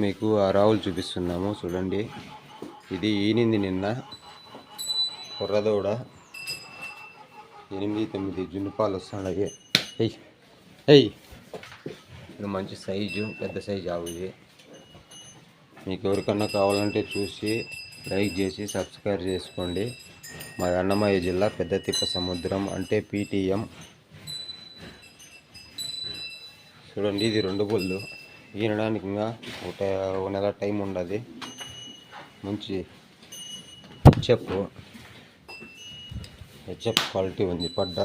మీకు ఆ రావులు చూపిస్తున్నాము చూడండి. ఇది ఈనింది నిన్న కుర్రదూడ 8-9 జున్నుపాలు వస్తున్నాయి. ఇది మంచి సైజు, పెద్ద సైజు ఆవు ఇది. మీకు ఎవరికన్నా కావాలంటే చూసి లైక్ చేసి సబ్స్క్రైబ్ చేసుకోండి. మా అన్నమయ్య జిల్లా పెద్దతిప్పసముద్రం అంటే PTM. చూడండి, ఇది 2 బుల్లు. ఈనడానికి ఇంకా ఒక నెల టైం ఉండదు. మంచి హెచ్ఎఫ్ క్వాలిటీ ఉంది. పడ్డ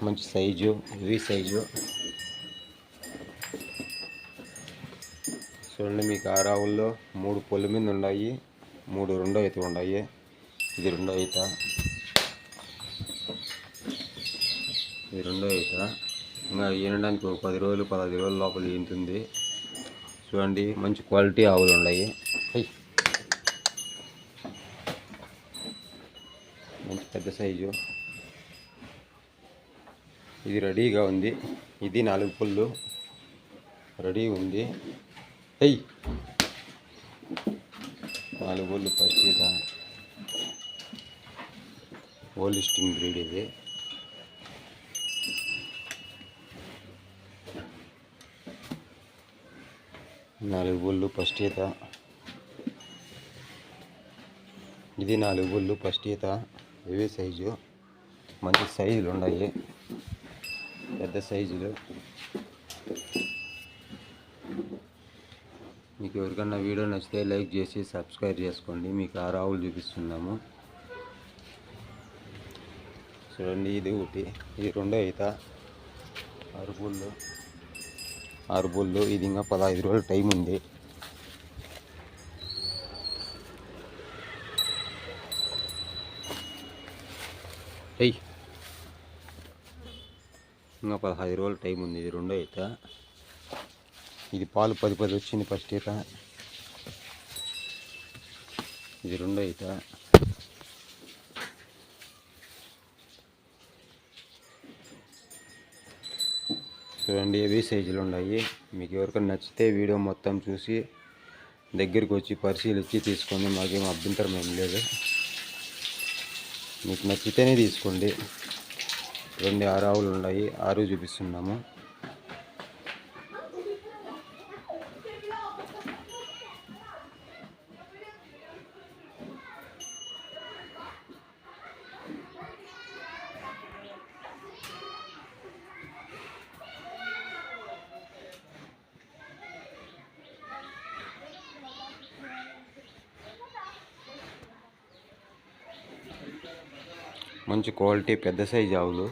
మంచి సైజు, హెవీ సైజు. చూడండి, మీకు ఆ రావుల్లో 3 పొల్లు మీద ఉన్నాయి, 3 రెండో ఈత ఉన్నాయి. ఇది రెండో ఈత, ఇది రెండో ఈత. ఇంకా ఈనడానికి ఒక 10 రోజులు 15 రోజుల లోపల ఈనుతుంది. చూడండి, మంచి క్వాలిటీ ఆవులు ఉన్నాయి. మంచి పెద్ద సైజు. ఇది రెడీగా ఉంది. ఇది 4 పొల్లు రెడీ ఉంది. 4 పొల్లు ఫస్ట్ ఈత. హోలిస్టిన్ బ్రీడ్ ఇది. నాలుగు బుల్లు ఫస్ట్ ఈత. ఇది 4 బుల్లు ఫస్ట్ ఈత. హెవీ సైజు, మంచి సైజులు ఉన్నాయి, పెద్ద సైజులు. మీకు ఎవరికన్నా వీడియో నచ్చితే లైక్ చేసి సబ్స్క్రైబ్ చేసుకోండి. మీకు ఆ రావులు చూపిస్తున్నాము చూడండి. ఇది ఒకటి, ఇది రెండో ఈత. 6 బుల్లు. ఇది ఇంకా 15 రోజులు టైం ఉంది. ఇంకా 15 రోజులు టైం ఉంది. ఇది రెండో ఈత. ఇది పాలు 10 వచ్చింది ఫస్ట్ ఈత. ఇది రెండో ఈత. చూడండి, హెవీ సైజులు ఉన్నాయి. మీకు ఎవరికైనా నచ్చితే వీడియో మొత్తం చూసి దగ్గరికి వచ్చి పరిశీలించి తీసుకోండి. మాకేం అభ్యంతరం ఏం లేదు. మీకు నచ్చితేనే తీసుకోండి. 2 ఆవులు ఉన్నాయి, 6 చూపిస్తున్నాము. మంచి క్వాలిటీ పెద్ద సైజు ఆవులు.